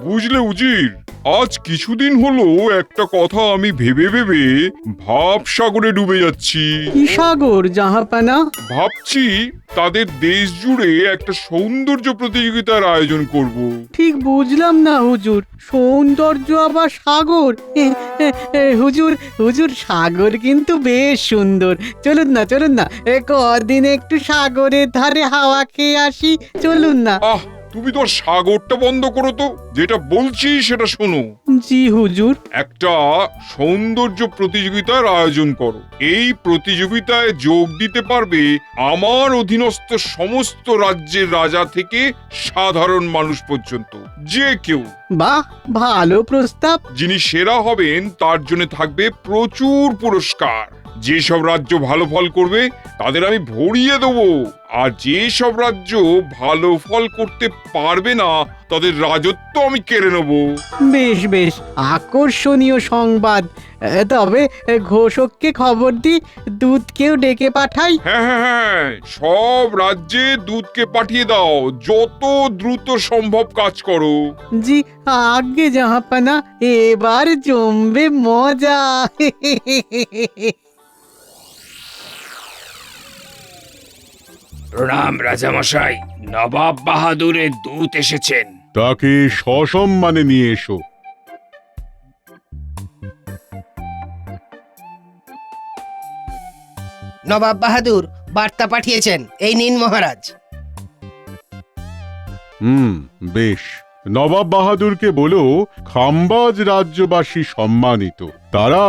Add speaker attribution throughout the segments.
Speaker 1: বুঝলে উজির, আজ কিছুদিন হলো একটা কথা আমি ভেবে ভেবে ভাব সাগরে ডুবে যাচ্ছি।
Speaker 2: কি সাগর জাহাপানা?
Speaker 1: ভাবছি তাদের দেশ জুড়ে একটা সৌন্দর্য প্রতিযোগিতার আয়োজন করব।
Speaker 2: ঠিক বুঝলাম না হুজুর, সৌন্দর্য আবার সাগর? হুজুর হুজুর, সাগর কিন্তু বেশ সুন্দর। চলুন না কদিন একটু সাগরের ধারে হাওয়া খেয়ে আসি, চলুন না।
Speaker 1: আহ, তুমি তোমার সাগরটা বন্ধ করো তো, যেটা বলছি সেটা শোনো।
Speaker 2: জি হুজুর।
Speaker 1: একটা সৌন্দর্য প্রতিযোগিতার আয়োজন করো। এই প্রতিযোগিতায় যোগ দিতে পারবে আমার অধীনস্থ সমস্ত রাজ্যের রাজা থেকে সাধারণ মানুষ পর্যন্ত, যে কেউ।
Speaker 2: বাহ, ভালো প্রস্তাব।
Speaker 1: যিনি সেরা হবেন তার জন্য থাকবে প্রচুর পুরস্কার। যেসব রাজ্য ভালো ফল করবে তাদের আমি ভরিয়ে দেবো, আর যেসব রাজ্য ভালো ফল করতে পারবে না তাদের রাজত্ব আমি কেড়ে নেবো।
Speaker 2: বেশ বেশ, আকর্ষণীয় সংবাদ। তবে ঘোষককে খবর দি, দুধকেও ডেকে পাঠাই।
Speaker 1: হ্যাঁ হ্যাঁ হ্যাঁ, সব রাজ্যে দূতকে পাঠিয়ে দাও, যত দ্রুত সম্ভব কাজ করো।
Speaker 2: জি আজ্ঞে জাহাপানা, এবার জমবে মজা।
Speaker 3: প্রণাম রাজামশাই, নবাব বাহাদুরের দূত এসেছেন।
Speaker 4: তাকে সসম্মানে নিয়ে এসো।
Speaker 5: নবাব বাহাদুর বার্তা পাঠিয়েছেন, এই নিন মহারাজ।
Speaker 4: বেশ। নবাব বাহাদুরকে বলো খাম্বাজ রাজ্যবাসী সম্মানিত, তারা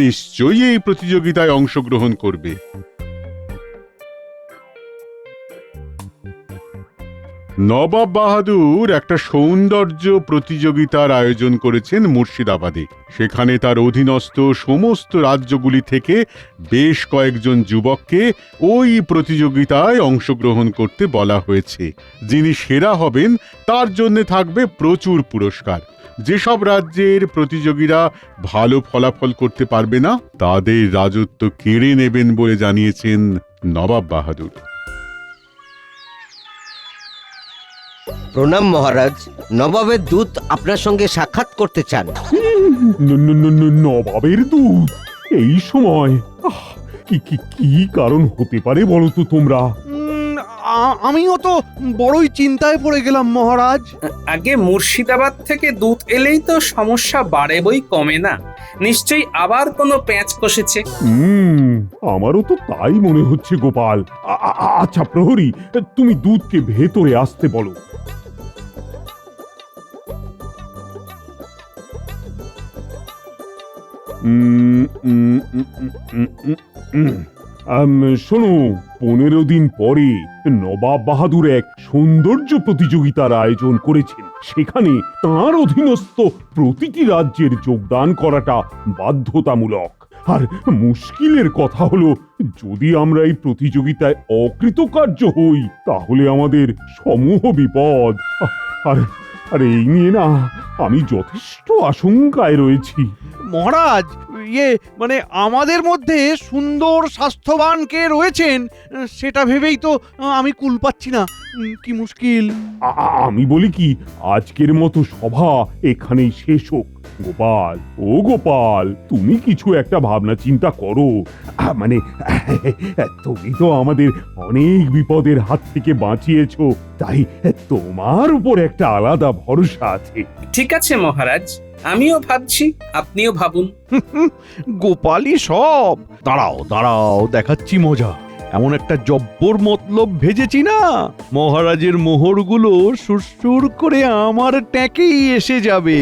Speaker 4: নিশ্চয়ই এই প্রতিযোগিতায় অংশগ্রহণ করবে। নবাব বাহাদুর একটা সৌন্দর্য প্রতিযোগিতার আয়োজন করেছেন মুর্শিদাবাদে। সেখানে তার অধীনস্থ সমস্ত রাজ্যগুলি থেকে বেশ কয়েকজন যুবককে ওই প্রতিযোগিতায় অংশগ্রহণ করতে বলা হয়েছে। যিনি সেরা হবেন তার জন্য থাকবে প্রচুর পুরস্কার। যেসব রাজ্যের প্রতিযোগীরা ভালো ফলাফল করতে পারবে না তাদের রাজত্ব কেড়ে নেবেন বলে জানিয়েছেন নবাব বাহাদুর।
Speaker 5: প্রণাম মহারাজ, নবাবের দূত আপনার সঙ্গে সাক্ষাৎ করতে চান।
Speaker 6: নবাবের দূত এই সময়? কি কি কি কারণ হতে পারে বলো তো তোমরা?
Speaker 7: আমিও তো বড়ই চিন্তায় পড়ে গেলাম মহারাজ।
Speaker 8: আগে মুর্শিদাবাদ থেকে দুধ এলেই তো সমস্যা বাড়ে বই কমে না। নিশ্চয়ই আবার কোনো প্যাঁচ কষেছে।
Speaker 6: আমারও তো তাই মনে হচ্ছে গোপাল। আচ্ছা প্রহরী, তুমি দুধকে ভেতরে আসতে বলো। শোনো, 15 দিন পরে নবাব বাহাদুর এক সৌন্দর্য প্রতিযোগিতার আয়োজন করেছেন। সেখানে তাঁর অধীনস্থ প্রতিটি রাজ্যের যোগদান করাটা বাধ্যতামূলক। আর মুশকিলের কথা হলো, যদি আমরা এই প্রতিযোগিতায় অকৃতকার্য হই তাহলে আমাদের সমূহ বিপদ। আর আর এই নিয়ে না আমি যথেষ্ট আশঙ্কায় রয়েছি।
Speaker 7: মহারাজ, মানে আমাদের মধ্যে সুন্দর স্বাস্থ্যবান কে রয়েছেন সেটা ভেবেই তো আমি কুল পাচ্ছি না। কি মুশকিল।
Speaker 6: আমি বলি কি, আজকের মতো সভা এখানেই শেষ হোক। গোপাল, ও গোপাল, তুমি কিছু একটা ভাবনা চিন্তা করো। মানে তুমি তো আমাদের অনেক বিপদের হাত থেকে বাঁচিয়েছো, তাই তোমার উপর একটা আলাদা ভরসা আছে।
Speaker 8: ঠিক আছে মহারাজ, আমিও ভাবছি, আপনিও ভাবুন।
Speaker 7: গোপালই সব। দাঁড়াও দাঁড়াও, দেখাচ্ছি মজা। এমন একটা জব্বর মতলব ভেজেছি না, মহারাজের মোহরগুলো সুরসুর করে আমার ট্যাঁকেই এসে যাবে,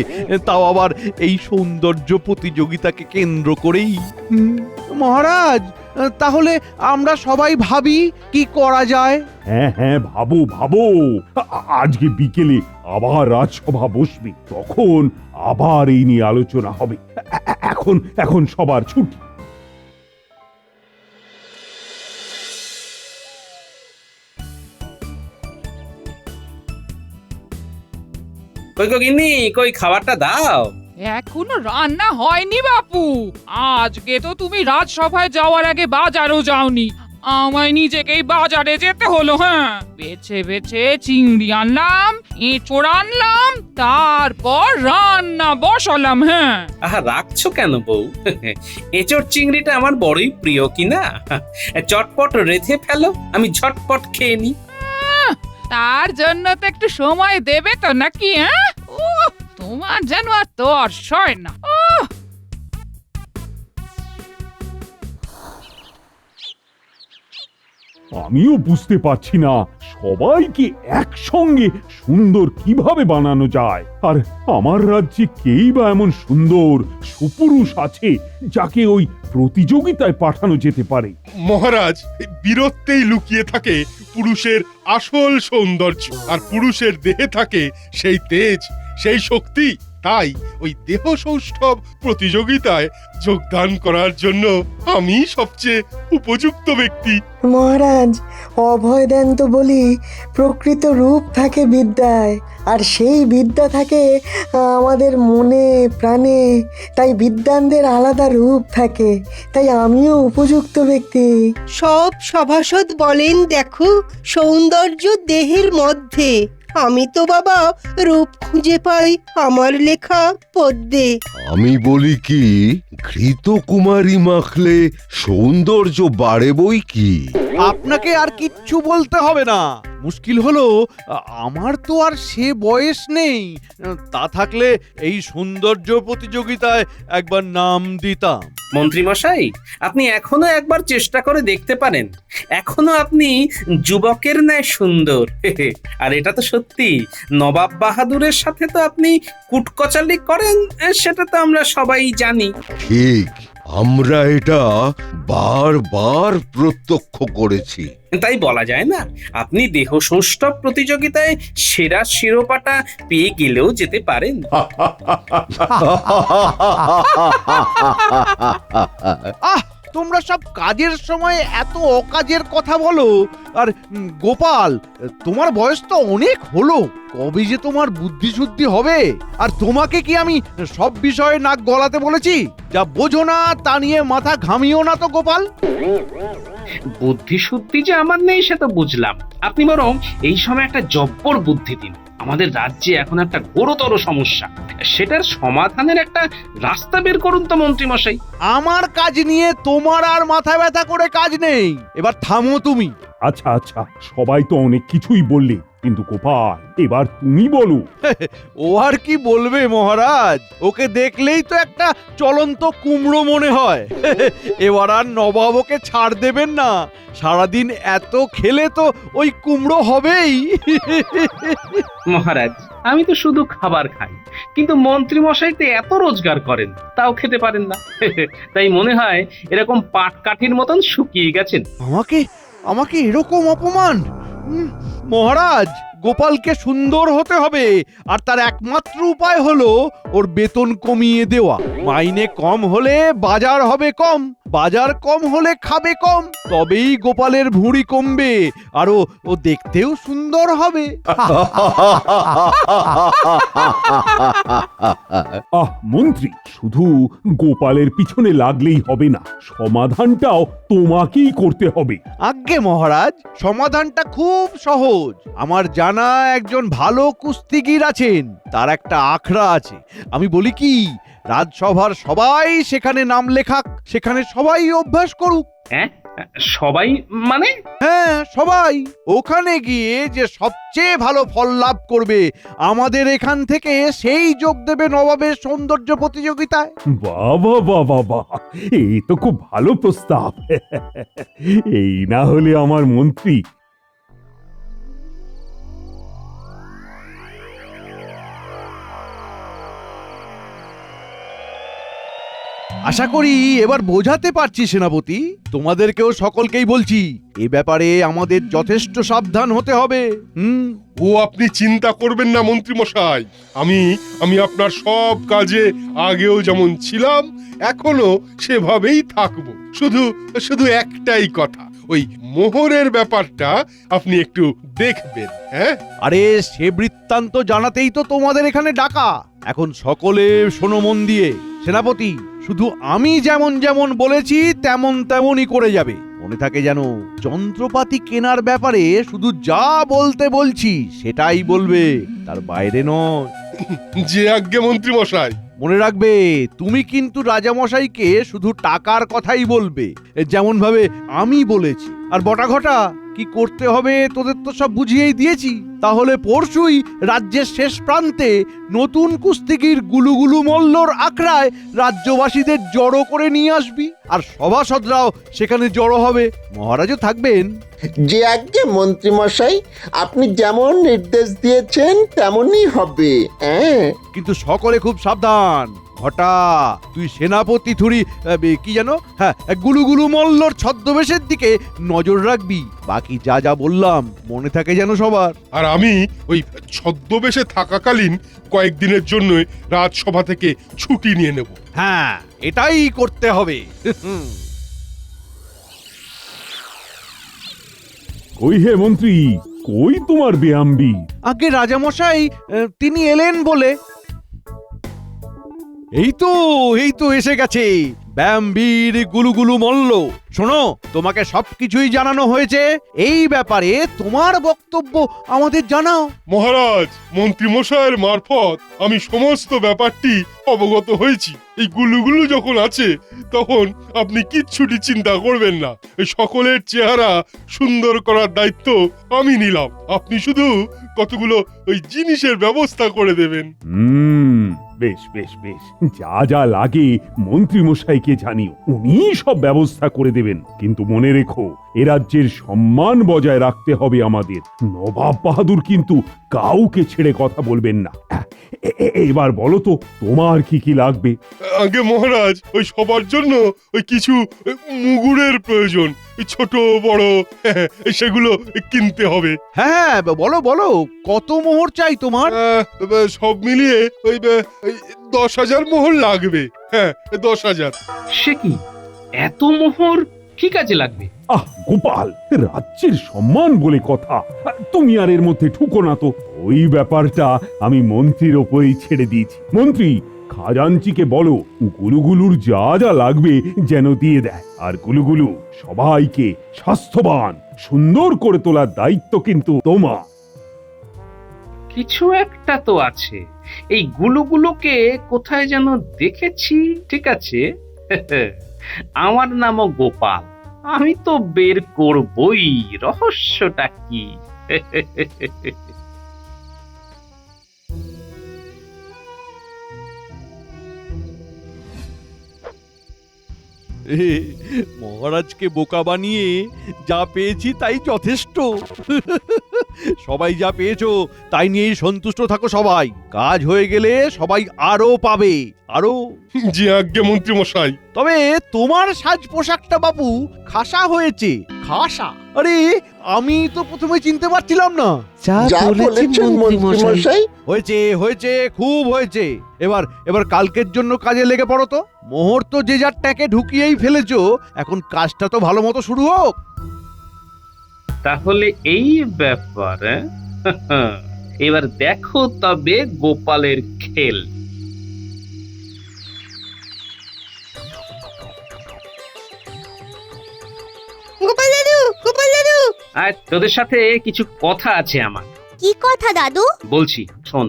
Speaker 7: তাও আবার এই সৌন্দর্য প্রতিযোগিতাকে কেন্দ্র করেই। মহারাজ, তাহলে আমরা সবাই ভাবি কি করা যায়।
Speaker 6: হ্যাঁ হ্যাঁ, ভাবো ভাবো। আজকে বিকেলে আবার রাজসভা বসবে, তখন আবার এই নিয়ে আলোচনা হবে। এখন সবার ছুটি।
Speaker 8: কই কই গিন্নি, কই খাবারটা দাও।
Speaker 9: এখনো রান্না হয়নি বাপু। আজকে তো তুমি রাজসভায় যাওয়ার আগে বাজারও যাওনি। আমায় নিজেকেই বাজারে যেতে হলো। হ্যাঁ, বেছে বেছে চিংড়ি আনলাম, এঁচোড় আনলাম, তারপর রান্না বসালাম। হ্যাঁ,
Speaker 8: আহা, রাখছো কেন বউ? এঁচোড় চিংড়িটা আমার বড়ই প্রিয় কিনা। চটপট রেঁধে ফেলো, আমি ঝটপট খেয়ে নি।
Speaker 9: তার জন্য তো একটু সময় দেবে তো নাকি? হ্যাঁ, তোমার যেন আর তোর সয় না।
Speaker 6: আমিও বুঝতে পারছি না সবাইকে একসঙ্গে সুন্দর কিভাবে বানানো যায়। আর আমার রাজ্যে কেই বা এমন সুন্দর সুপুরুষ আছে যাকে ওই প্রতিযোগিতায় পাঠানো যেতে পারে।
Speaker 10: মহারাজ, বীরত্বেই লুকিয়ে থাকে পুরুষের আসল সৌন্দর্য, আর পুরুষের দেহে থাকে সেই তেজ, সেই শক্তি। তাই ওই দেহ সৌষ্ঠব প্রতিযোগিতায় যোগদান করার জন্য আমি সবচেয়ে উপযুক্ত ব্যক্তি।
Speaker 11: মহারাজ, অভয় দেন তো বলি প্রকৃত রূপ থাকে বিদ্যায়, আর সেই বিদ্যা থাকে আমাদের মনে প্রাণে। তাই বিদ্বানদের আলাদা রূপ থাকে, তাই আমিও উপযুক্ত ব্যক্তি।
Speaker 12: সব সভাসদ বলেন দেখো সৌন্দর্য দেহের মধ্যে। আমি তো বাবা রূপ খুঁজে পাই আমার লেখা পদ্যে।
Speaker 13: আমি বলি কি, ঘৃত কুমারী মাখলে সৌন্দর্য বাড়ে বই কি।
Speaker 7: আপনাকে আর কিচ্ছু বলতে হবে না। মুশকিল হলো আমার তো আর সে বয়স নেই। তা থাকলে এই সৌন্দর্য প্রতিযোগিতায় একবার নাম দিতাম।
Speaker 8: মন্ত্রী মশাই, আপনি এখনো একবার চেষ্টা করে দেখতে পারেন। এখনো আপনি যুবকের ন্যায় সুন্দর। আর এটা তো সত্যি, নবাব বাহাদুরের সাথে তো আপনি কুটকচালি করেন, সেটা তো আমরা সবাই জানি।
Speaker 13: ঠিক, আমরা এটা বারবার প্রত্যক্ষ করেছি।
Speaker 8: তাই বলা যায় না আপনি দেহ সৌষ্ঠব প্রতিযোগিতায় সেরা শিরোপাটা পেয়ে গেলেও যেতে পারেন।
Speaker 7: আহ, তোমরা সব কাজের সময় এত অকাজের কথা বলো। আর গোপাল, তোমার বয়স তো অনেক হলো, কবে যে তোমার বুদ্ধি শুদ্ধি হবে? আর তোমাকে কি আমি সব বিষয়ে নাক গলাতে বলেছি? যা বোঝো না তা নিয়ে মাথা ঘামিও না তো গোপাল।
Speaker 8: বুদ্ধি শুদ্ধি যে আমার নেই সে তো বুঝলাম। আপনি বরং এই সময় একটা জব্বর বুদ্ধি দিন। আমাদের রাজ্যে এখন একটা গুরুতর সমস্যা, সেটার সমাধানের একটা রাস্তা বের করুন তো মন্ত্রী মশাই।
Speaker 7: আমার কাজ নিয়ে তোমার আর মাথা ব্যথা করে কাজ নেই। এবার থামো তুমি।
Speaker 6: আচ্ছা আচ্ছা, সবাই তো অনেক কিছুই বললে, কিন্তু গোপাল এবার তুমি বলো।
Speaker 7: ও আর কি বলবে মহারাজ, ওকে দেখলেই তো একটা চলন্ত কুমড়ো মনে হয়। এবার আর নবাব ওকে ছাড় দেবেন না। সারাদিন এত খেলে তো ওই কুমড়ো হবেই।
Speaker 8: মহারাজ, আমি তো শুধু খাবার খাই, কিন্তু মন্ত্রী মশাই তো এত রোজগার করেন, তাও খেতে পারেন না। তাই মনে হয় এরকম পাটকাঠির মতন শুকিয়ে গেছেন।
Speaker 7: আমাকে আমাকে এরকম অপমান! মহারাজ, গোপালকে সুন্দর হতে হবে, আর তার একমাত্র উপায় হলো ওর বেতন কমিয়ে দেওয়া। মাইনে কম হলে বাজার হবে কম, বাজার কম হলে খাবে কম, তবেই গোপালের ভুঁড়ি কমবে আর ও দেখতেও সুন্দর হবে।
Speaker 6: আহ মন্ত্রী, শুধু গোপালের পিছনে লাগলেই হবে না, সমাধানটাও তোমাকেই করতে হবে।
Speaker 7: আজ্ঞে মহারাজ, সমাধানটা খুব সহজ। আমার জানা একজন ভালো কুস্তিগীর আছেন, তার একটা আখড়া আছে। আমি বলি কি, রাজসভার সবাই সেখানে নাম লেখাক, সেখানে সবাই অভ্যাস করুক।
Speaker 8: হ্যাঁ, সবাই মানে?
Speaker 7: হ্যাঁ, সবাই। ওখানে গিয়ে যে সবচেয়ে ভালো ফল লাভ করবে আমাদের এখান থেকে সেই যোগ দেবে নবাবের সৌন্দর্য প্রতিযোগিতায়।
Speaker 6: বাবা বাবা বাহ, এই তো খুব ভালো প্রস্তাব। এই না হলে আমার মন্ত্রী।
Speaker 7: আশা করি এবার বোঝাতে পারছি সেনাপতি। তোমাদেরকেও সকলকেই বলছি, এ ব্যাপারে আমাদের যথেষ্ট সাবধান হতে হবে।
Speaker 10: ও আপনি চিন্তা করবেন না মন্ত্রী মশাই, আমি আপনার সব কাজে আগেও যেমন ছিলাম এখনো সেভাবেই থাকবো। শুধু একটাই কথা, ওই মোহরের ব্যাপারটা আপনি একটু দেখবেন। হ্যাঁ,
Speaker 7: আরে সে বৃত্তান্ত জানাতেই তো তোমাদের এখানে ডাকা। এখন সকলে শোনো মন দিয়ে। সেনাপতি, শুধু আমি যেমন যেমন বলেছি তেমনই করে যাবে। মনে থাকে যেন যন্ত্রপাতি কেনার ব্যাপারে শুধু যা বলতে বলছি সেটাই বলবে, তার বাইরে নয়।
Speaker 10: যে আজ্ঞে মন্ত্রী মশাই।
Speaker 7: মনে রাখবে, তুমি কিন্তু রাজামশাইকে শুধু টাকার কথাই বলবে, যেমন ভাবে আমি বলেছি। আর বটা ঘটা কি করতে হবে তোদের তো সব বুঝিয়েই দিয়েছি। তাহলে পরশুই রাজ্যের শেষ প্রান্তে নতুন কুস্তিগির গুলুগুলু মল্লর আখড়ায় রাজ্যবাসীদের জড়ো করে নিয়ে আসবি, আর সভাসদরাও সেখানে জড়ো হবে, মহারাজও থাকবেন।
Speaker 14: যে আজ্ঞে মন্ত্রী মশাই, আপনি যেমন নির্দেশ দিয়েছেন তেমনই হবে।
Speaker 7: কিন্তু সকলে খুব সাবধান। ঘটা, তুই সেনাপতি থুড়ি কি জানো, হ্যাঁ, গুলুগুলু মল্লর ছদ্মবেশের দিকে নজর রাখবি। বাকি যা যা বললাম মনে থাকে যেন সবার।
Speaker 10: আর আমি ওই ছদ্মবেশে থাকাকালীন কয়েকদিনের জন্য রাজসভা থেকে ছুটি নিয়ে নেব।
Speaker 7: হ্যাঁ, এটাই করতে হবে।
Speaker 6: কই হে মন্ত্রী, কই তোমার বেয়াম্বি?
Speaker 7: আগে রাজামশাই তিনি এলেন বলে। এই তো এসে গেছে ব্যামবীর গুলুগুলু মল্ল। শোনো, তোমাকে সবকিছুই জানানো হয়েছে, এই ব্যাপারে তোমার বক্তব্য আমাদের জানাও।
Speaker 10: মহারাজ, মন্ত্রী মশাইয়ের মারফত আমি সমস্ত ব্যাপারটি অবগত হয়েছি। এই গুলুগুলু যখন আছে তখন আপনি কিচ্ছুটি চিন্তা করবেন না। এই সকলের চেহারা সুন্দর করার দায়িত্ব আমি নিলাম। আপনি শুধু কতগুলো ওই জিনিসের ব্যবস্থা করে দেবেন।
Speaker 6: বেশ বেশ বেশ, যা যা লাগে মন্ত্রী মশাইকে জানিও, উনি সব ব্যবস্থা করে দেবেন। কিন্তু মনে রেখো, এ রাজ্যের সম্মান বজায় রাখতে হবে আমাদের। নবাব বাহাদুর কিন্তু কাউকে ছেড়ে কথা বলবেন না। এবার বলো তো, তোমার কি কি লাগবে?
Speaker 10: আগে মহারাজ, ওই সবার জন্য ওই কিছু মুগুরের প্রয়োজন, ছোট বড় সেগুলো কিনতে হবে।
Speaker 7: হ্যাঁ, বলো বলো, কত মোহর চাই তোমার?
Speaker 10: সব মিলিয়ে ওই 10,000 মোহর লাগবে। হ্যাঁ, 10,000।
Speaker 8: সে কি, এত মোহর কি কাজে লাগবে?
Speaker 6: গোপাল, রাজ্যের সম্মান বলে কথা, তুমি আর এর মধ্যে ঠুকো না তো। ওই ব্যাপারটা আমি মন্ত্রীর ওপরেই ছেড়ে দিয়েছি। মন্ত্রী, খাজাঞ্চিকে বলো গুলুগুলুর যা যা লাগবে যেন দিয়ে দেয়। আর গুলুগুলু সবাইকে স্বাস্থ্যবান সুন্দর করে তোলার দায়িত্ব কিন্তু তোমার।
Speaker 8: কিছু একটা তো আছে, এই গুলুগুলোকে কোথায় যেন দেখেছি। ঠিক আছে, আমার নামও গোপাল, আমি তো বের করবই রহস্যটা কি।
Speaker 7: মহারাজকে বোকা বানিয়ে যা পেয়েছি তাই যথেষ্ট। সবাই যা পেয়েছো তাই নিয়েই সন্তুষ্ট থাকো সবাই। কাজ হয়ে গেলে সবাই আরো পাবে, আরো।
Speaker 10: জি আজ্ঞে মন্ত্রী মশাই।
Speaker 7: তবে তোমার সাজ পোশাকটা বাবু খাসা হয়েছে। খাসা? আরে, আমি তো প্রথমে চিনতে পারছিলাম না।
Speaker 14: যা বলেছেন মন্ত্রী মশাই।
Speaker 7: হয়েছে হয়েছে, খুব হয়েছে। এবার কালকের জন্য কাজে লেগে পড়ো তো। মোহর তো যে যার ট্যাঁকে ঢুকিয়েই ফেলেছো, এখন কাজটা তো ভালো মতো শুরু হোক।
Speaker 8: তাহলে এই ব্যাপার। এবার দেখো তবে গোপালের খেল।
Speaker 12: গোপাল দাদু, গোপাল দাদু,
Speaker 8: আর তোদের সাথে কিছু কথা আছে আমার।
Speaker 12: কি কথা দাদু?
Speaker 8: বলছি, শোন।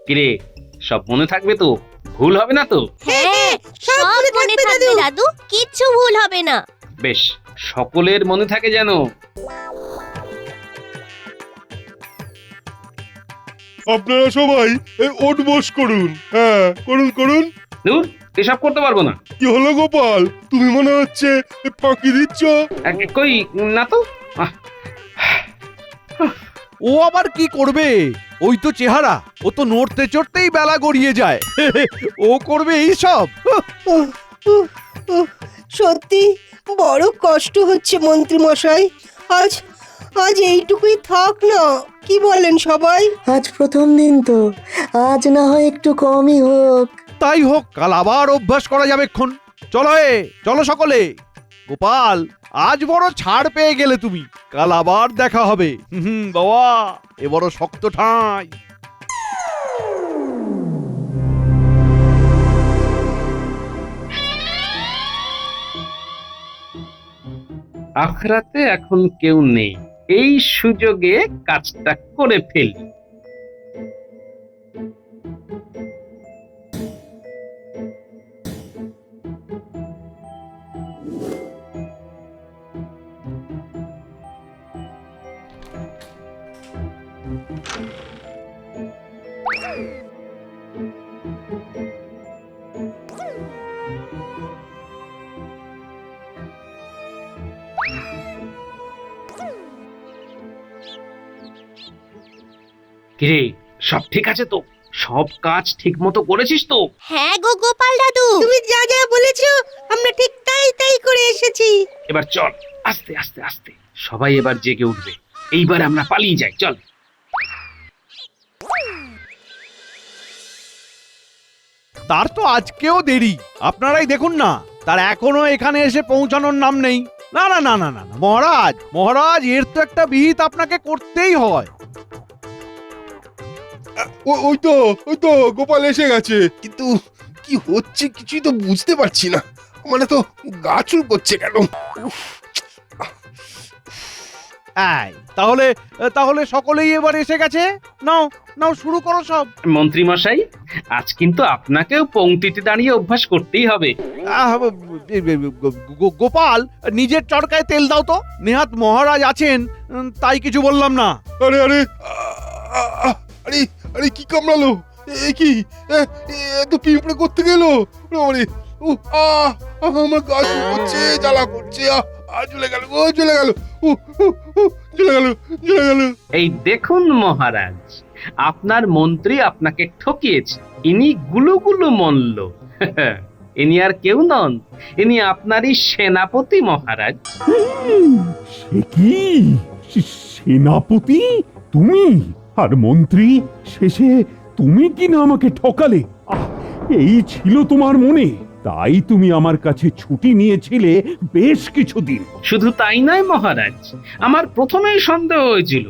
Speaker 8: কিরে, সব মনে থাকবে তো? ভুল হবে না তো?
Speaker 12: হ্যাঁ, সব মনে থাকবে দাদু, কিচ্ছু ভুল হবে না।
Speaker 8: বেশ, সকলের মনে থাকে যেন।
Speaker 10: আপনারা সবাই ওঠ বস করুন। হ্যাঁ, করুন করুন।
Speaker 8: দূর, এসব করতে পারবো না।
Speaker 10: কি হলো গোপাল, তুমি মনে হচ্ছে ফাঁকি দিচ্ছ?
Speaker 8: কই না তো।
Speaker 7: ও আবার কি করবে? ওই তো চেহারা, ও তো নড়তে চড়তেই বেলা গড়িয়ে যায়। ও করবে এই সব?
Speaker 12: সত্যি বড় কষ্ট হচ্ছে মন্ত্রী মশাই। আজ এইটুকুই থাক না, কি বলেন সবাই?
Speaker 11: আজ প্রথম দিন তো, আজ না হয় একটু কমই হোক।
Speaker 7: তাই হোক, কাল আবার অভ্যাস করা যাবে। চলো সকলে। গোপাল, আজ বড় ছাড় পেয়ে গেলে তুমি, কাল আবার দেখা হবে। বাবা, এ বড় শক্ত ঠাঁই।
Speaker 8: আখরাতে এখন কেউ নেই, এই সুযোগে কাজটা করে ফেলি। কিরে, সব ঠিক আছে তো? সব কাজ ঠিক মতো করেছিস তো?
Speaker 12: হ্যাঁ গো গোপাল দাদু, তুমি যা যা বলেছো আমরা ঠিক তাই তাই করে এসেছি।
Speaker 8: এবার চল, আস্তে আস্তে আস্তে, সবাই এবার জেগে উঠবে। এইবার আমরা পালিয়ে যাই, চল।
Speaker 7: তার তো আজকেও দেরি, আপনারাই দেখুন না, তার এখনো এখানে এসে পৌঁছানোর নাম নেই। না না না না না না, মহারাজ মহারাজ, এর তো একটা বিহিত আপনাকে করতেই হয়।
Speaker 10: ওই তো গোপাল এসে গেছে, কিন্তু কি হচ্ছে কিছুই তো বুঝতে পারছি না। মানে তো গা চুল করছে কেন?
Speaker 7: এই, তাহলে তাহলে সকলেই এবার এসে গেছে, নাও নাও শুরু করো সব।
Speaker 8: মন্ত্রী মশাই, আজ কিন্তু আপনাকেও পংক্তিতে দাঁড়িয়ে অভ্যাস করতেই হবে।
Speaker 7: গোপাল, নিজের চরকায় তেল দাও তো। নেহাত মহারাজ আছেন তাই কিছু বললাম না।
Speaker 10: আরে আরে আরে আরে কি কামড়ালো? এ কি তো পিঁপড়ে করতে গেল? আরে ও আমার গা চুল করছে, জ্বালা করছে, জ্বলে গেল, জ্বলে গেল, জ্বলে গেল, জ্বলে গেল।
Speaker 8: এই দেখুন মহারাজ, আপনার মন্ত্রী আপনাকে ঠকিয়েছে। ইনি গুলুগুলু মল্ল। ইনি আর কেউ নন, ইনি আপনারই সেনাপতি মহারাজ।
Speaker 6: সে কি সেনাপতি? তুমি আর মন্ত্রী, শেষে তুমি কি না আমাকে ঠকালে? এই ছিল তোমার মনে, তাই তুমি আমার কাছে ছুটি নিয়েছিলে বেশ কিছুদিন।
Speaker 8: শুধু তাই নয় মহারাজ, আমার প্রথমেই সন্দেহ হয়েছিল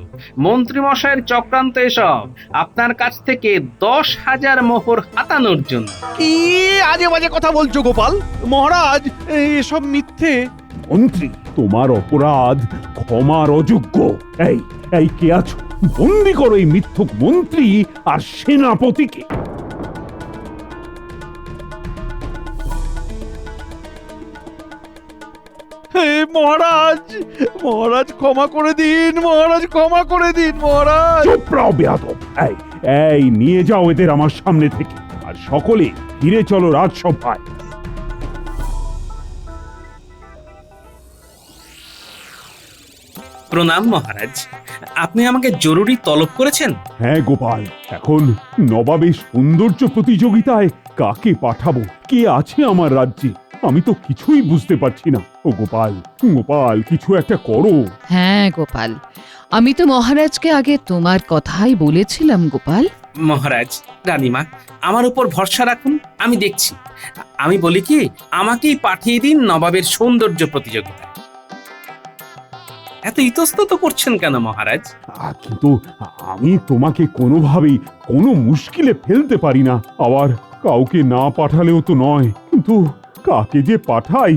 Speaker 8: মন্ত্রী মশাইয়ের চক্রান্ত এসব আপনার কাছ থেকে 10,000 মোহর হাতানোর জন্য।
Speaker 7: কি আজে বাজে কথা বলছো গোপাল? মহারাজ, এসব মিথ্যে।
Speaker 6: মন্ত্রী, তোমার অপরাধ ক্ষমার অযোগ্য। এই এই কে আছো? বন্দি করো এই মিথ্যুক মন্ত্রী আর সেনাপতিকে।
Speaker 7: মহারাজ মহারাজ ক্ষমা করে দিন, মহারাজ ক্ষমা করে দিন মহারাজ।
Speaker 6: চুপ রাও বেয়াদব। এই নিয়ে যাও এদের আমার সামনে থেকে, আর সকলে ফিরে চলো রাজসভায়।
Speaker 8: প্রণাম মহারাজ, আপনি আমাকে জরুরি তলব করেছেন?
Speaker 6: হ্যাঁ গোপাল, এখন নবাবের সৌন্দর্য প্রতিযোগিতায় কাকে পাঠাবো, কে আছে আমার রাজ্যে, আমি তো কিছুই বুঝতে পারছি না। ও গোপাল, গোপাল কিছু একটা করো।
Speaker 9: হ্যাঁ গোপাল, আমি তো মহারাজকে আগে তোমার কথাই বলেছিলাম গোপাল।
Speaker 8: মহারাজ, রানীমা, আমার উপর ভরসা রাখুন, আমি দেখছি। আমি বলি কি, আমাকেই পাঠিয়ে দিন নবাবের সৌন্দর্য প্রতিযোগিতা। এত ইতস্তত করছেন কেন মহারাজ?
Speaker 6: কিন্তু আমি তোমাকে কোনোভাবেই কোনো মুশকিলে ফেলতে পারি না। আবার কাউকে না পাঠালেও তো নয়, কিন্তু কাকে যে পাঠাই,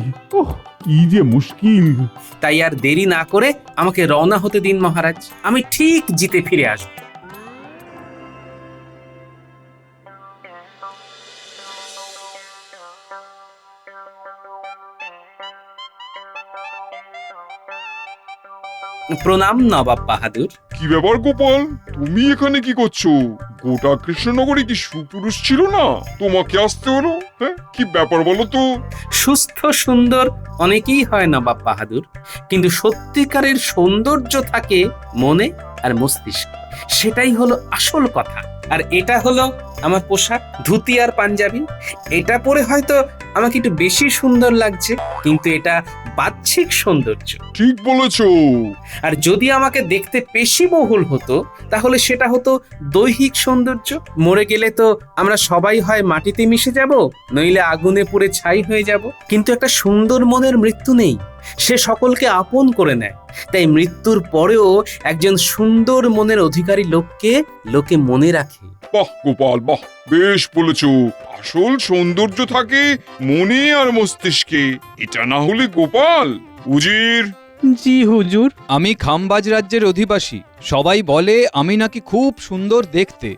Speaker 6: কি যে মুশকিল।
Speaker 8: তাই আর দেরি না করে আমাকে রওনা হতে দিন মহারাজ, আমি ঠিক জিতে ফিরে আসব। প্রণাম নবাব বাহাদুর।
Speaker 1: কি ব্যাপার গোপাল, তুমি এখানে কি করছো? গোটা কৃষ্ণনগরে কি সুপুরুষ ছিল না, তোমাকে আসতে হলো? হ্যাঁ, কি ব্যাপার বলো তো?
Speaker 8: সুস্থ সুন্দর অনেকেই হয় নবাব বাহাদুর, কিন্তু সত্যিকারের সৌন্দর্য থাকে মনে আর মস্তিষ্কে। সেটাই হলো আসল কথা। আর এটা হলো আমার পোশাক, ধুতি আর পাঞ্জাবি। এটা পরে হয়তো আমাকে একটু বেশি সুন্দর লাগছে, কিন্তু এটা বাহ্যিক সৌন্দর্য।
Speaker 1: ঠিক বলেছো।
Speaker 8: আর যদি আমাকে দেখতে পেশিবহুল হতো, তাহলে সেটা হতো দৈহিক সৌন্দর্য। মরে গেলে তো আমরা সবাই হয় মাটিতে মিশে যাব, নইলে আগুনে পুড়ে ছাই হয়ে যাব। কিন্তু একটা সুন্দর মনের মৃত্যু নেই, সে সকলকে আপন করে নেয়। তাই মৃত্যুর পরেও একজন সুন্দর মনের অধিকারী লোকে মনে রাখে।
Speaker 1: বাহ গোপাল, বাহ, বেশ বলেছো। আসল সৌন্দর্য থাকে মনে আর মস্তিষ্কে। এটা না হলে গোপাল, উজির
Speaker 2: জি হুজুর।
Speaker 15: আমি খামবাজ রাজ্যের অধিবাসী। সবাই বলে আমি নাকি খুব সুন্দর দেখতে।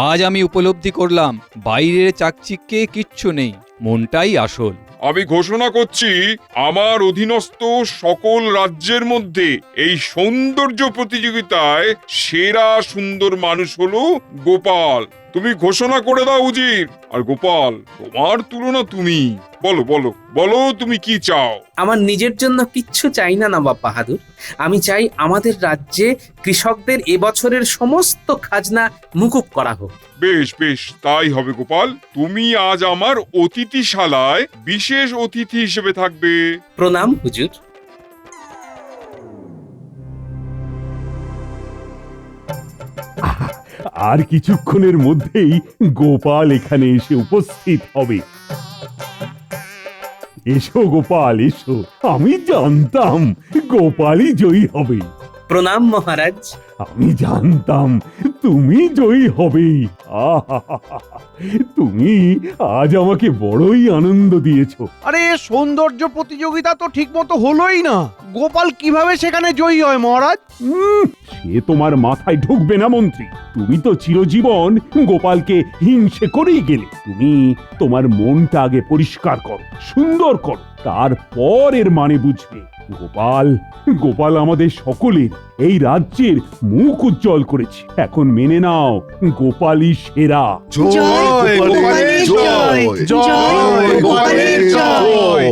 Speaker 15: আজ আমি উপলব্ধি করলাম বাইরের চাকচিক্যে কিচ্ছু নেই, মনটাই আসল।
Speaker 1: আমি ঘোষণা করছি আমার অধীনস্থ সকল রাজ্যের মধ্যে এই সৌন্দর্য প্রতিযোগিতায় সেরা সুন্দর মানুষ হলো গোপাল। তুমি ঘোষণা করে দাও উজির। আর গোপাল, তোমার তুলনা তুমি। বলো বলো বলো, তুমি কি চাও?
Speaker 8: আমার নিজের জন্য কিচ্ছু চাই না নবাব বাহাদুর। আমি চাই আমাদের রাজ্যে কৃষকদের এবছরের সমস্ত খাজনা মুকুব করা হোক।
Speaker 1: বেশ বেশ, তাই হবে গোপাল। তুমি আজ আমার অতিথিশালায় বিশেষ অতিথি হিসেবে থাকবে।
Speaker 8: প্রণাম হুজুর।
Speaker 6: আর কিছুক্ষণের মধ্যেই গোপাল এখানে এসে উপস্থিত হবে। এসো গোপাল এসো, আমি জানতাম গোপালই জয়ী হবে।
Speaker 8: প্রণাম মহারাজ।
Speaker 6: আমি জানতাম তুমি জয়ী হবে। আহাহাহা, তুমি আজ আমাকে বড়ই আনন্দ দিয়েছো।
Speaker 7: আরে সৌন্দর্য প্রতিযোগিতা তো ঠিক মতো হলোই না, গোপাল কিভাবে সেখানে জয়ী হয় মহারাজ?
Speaker 6: সে তোমার মাথায় ঢুকবে না মন্ত্রী। তুমি তো চিরজীবন গোপালকে হিংসে করেই গেলে। তুমি তোমার মনটা আগে পরিষ্কার করো, সুন্দর করো, তারপর এর মানে বুঝবে। গোপাল গোপাল আমাদের সকলের, এই রাজ্যের মুখ উজ্জ্বল করেছে। এখন মেনে নাও, গোপালই সেরা।
Speaker 13: জয় গোপালের জয়, জয় গোপালের জয়।